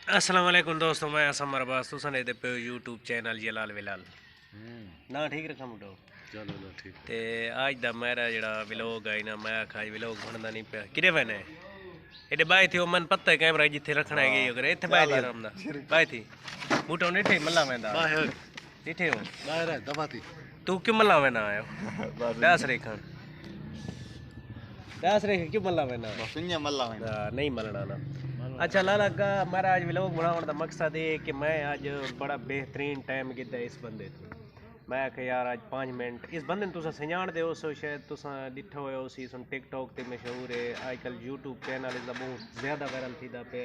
अस्सलाम वालेकुम दोस्तों, मैं असम अरबाज तुसन दे पे यूट्यूब चैनल जलाल विलाल ना ठीक रखा मुंडो। चलो लो ठीक ते आज दा मेरा जेड़ा व्लॉग है ना, मैं आखा व्लॉग बनदा नहीं पिया किदे बने एडे बाई थी मन पता है कैमरा जिथे रखना है ये करे इथे बाई थी आराम दा बाई थी बूटो निठे मल्ला वेंदा बाहर निठे हो बाहर है दबाती तू क्यों मल्ला वेना आयो दस रेखा क्यों मल्ला वेना सुनिया मल्ला में नहीं मलना ना। अच्छा लाला का मेरा आज व्लॉग बनाने का मकसद है कि मैं आज बड़ा बेहतरीन टाइम किया इस बंदे तो मैं आख यार आज 5 मिनट इस बंदे ने तुसा सजान दे सो शायद तुसा डिठो हो सी सुन टिकटॉक ते मशहूर है आजकल यूट्यूब चैनल इसका बहुत ज़्यादा वायरल थीदा पे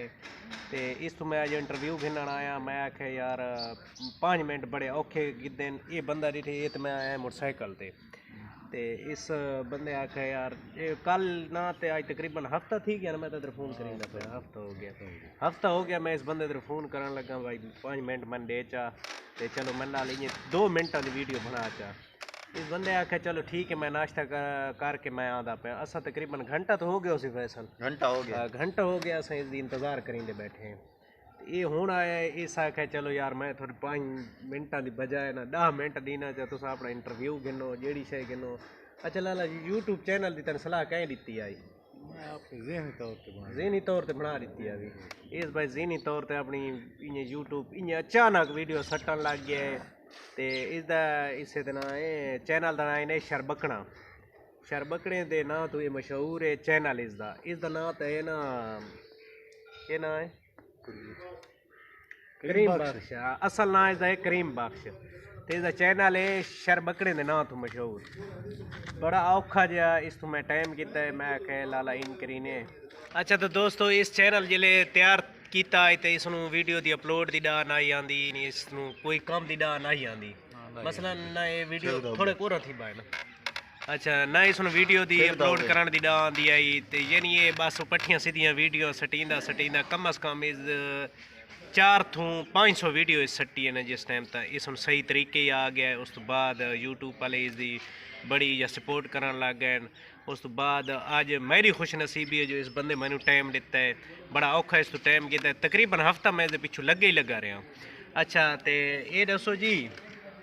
ते इस तो मैं आज इंटरव्यू घिनण आया। मैं आख यार 5 मिनट बड़े औखे गिद्दे ये बंदा डिठे ये तो मैं आया मोटरसाइकिल ते इस बंदे आखे यार ये कल ना ते आज तकरीबन हफ्ता थी गया ना मैं तेरे फोन करींदा पे हफ्ता हो गया मैं इस बंदे तेरे फोन करन लगा भाई 5 मिनट मन दे चा ते चलो मैं नाल इ'यां 2 मिनटां दी वीडियो बना चा। इस बंदे आखे चलो ठीक है मैं नाश्ता करके मैं आदा पे असा तकरीबन घंटा तो हो गया उसी फैसल घंटा हो गया असा इसकी इंतज़ार करेंदे बैठे हैं। ये हूँ आया इस आखे चलो यार मैं थोड़ी 5 मिनटा की बजाय ना 10 मिनट दीना चाह तुस अपना इंटरव्यू गिनो जेड़ी शे गिनो। अच्छा लाला जी यूट्यूब चैनल की तेन सलाह कैं दी आई ज़हनी तौर पर बना दी अभी इस भाई ज़हनी तौर पर अपनी इं यूट्यूब इं अचानक वीडियो सट्टन लग गया तो इसका इस चैनल का नाम इन्हें शरबकने के नाम तो ये मशहूर है चैनल इसका नाम तो है ना ये ना है करीम बख्श असल ना इसका है करीम बख्श तो इसका चैनल है शरबकड़े के नाम तो मशहूर बड़ा औखा जहा इस तो मैं टाइम किया है मैं आखे लाला इन करीने। अच्छा तो दोस्तों इस चैनल जिले तैयार किया है तो इसनों वीडियो की अपलोड की डाह नहीं आती इसनों कोई काम की डाह नहीं आती मसलन ना ये वीडियो थोड़े कोरा थी पाए ना। अच्छा ना इसनों वीडियो की अपलोड करने की डाह आती आई तो यानी ये बस पट्ठियां सीधियां वीडियो सटींदा कम अज़ कम इस 4 तो 500 वीडियो इस सट्टी ने जिस टाइम तक इस सही तरीके आ गया उस तो बाद यूट्यूब वाले इसकी बड़ी या सपोर्ट करन लग गए उस तो बाद अज मेरी खुश नसीबी है जो इस बंदे मैंने टाइम दिता है बड़ा औखा इस तो टाइम किया है तकरीबन हफ्ता मैं इस पिछू लगे ही लगा रहा। अच्छा तो ये दसो जी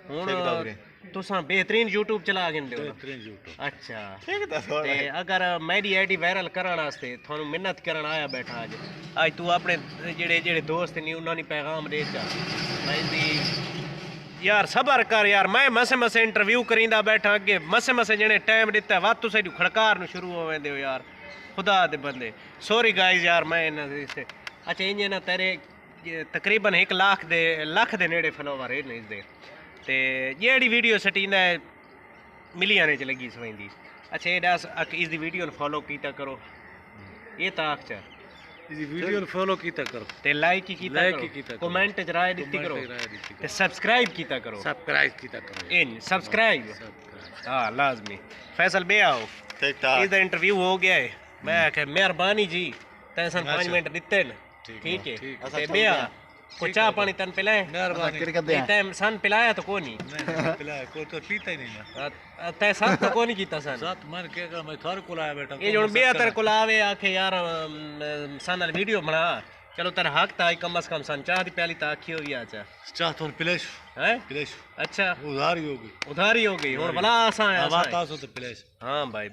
हुण तुसां बेहतरीन यूट्यूब चला गिनदे हो अच्छा ते अगर मेरी आईडी वायरल करने वास्ते थानू मेहनत करन आया बैठा अज तू अपने जेड़े दोस्त नहीं उन्होंने पैगाम दे चा यार सबर कर यार मैं मसे इंटरव्यू करींदा बैठा अगे मसे जने टाइम दिता है वातू साइड खड़कार नू शुरू हो वेंदे हो यार खुदा दे बंदे सॉरी गाइज यार मैं इन्हें अच्छा इं ना तेरे तकरीबन 1 लाख दे नेड़े फॉलोवर है इसदे ते जेड़ी वीडियो सटींदा है मिली आने च लगी सवेंदी। अच्छा ये दस इसकी वीडियो फॉलो कीता करो ये ताक च इसी वीडियो ने फॉलो कीता करो ते लाइक ही कीता करो कमेंट च राय दित्ती करो ते सब्सक्राइब कीता करो इन सब्सक्राइब हां लाजमी। फैसल बे आओ ठीक ठाक इसका इंटरव्यू हो गया है मैं आखे मेहरबानी जी तैसन 5 मिनट दिते न ठीक है ते बे आ को चाह पानी तन पिलाए मेहरबानी टाइम सन पिलाया तो कोनी पिलाया कोई तो पीता ही नहीं ना तै साथ तो कोनी कीता सन साथ मन के मैं थारे को लाया बैठा ये जो बेया तेरे को लावे आखे यार सन वीडियो बना चलो तेरा हक था कम अज कम सन चाह दी प्याली ता आखी होगी आचा चाह तो पिलेश हैं पिलेश अच्छा उधारी हो गई हुन भला आसा है बात आसो तो पिलेश हां भाई।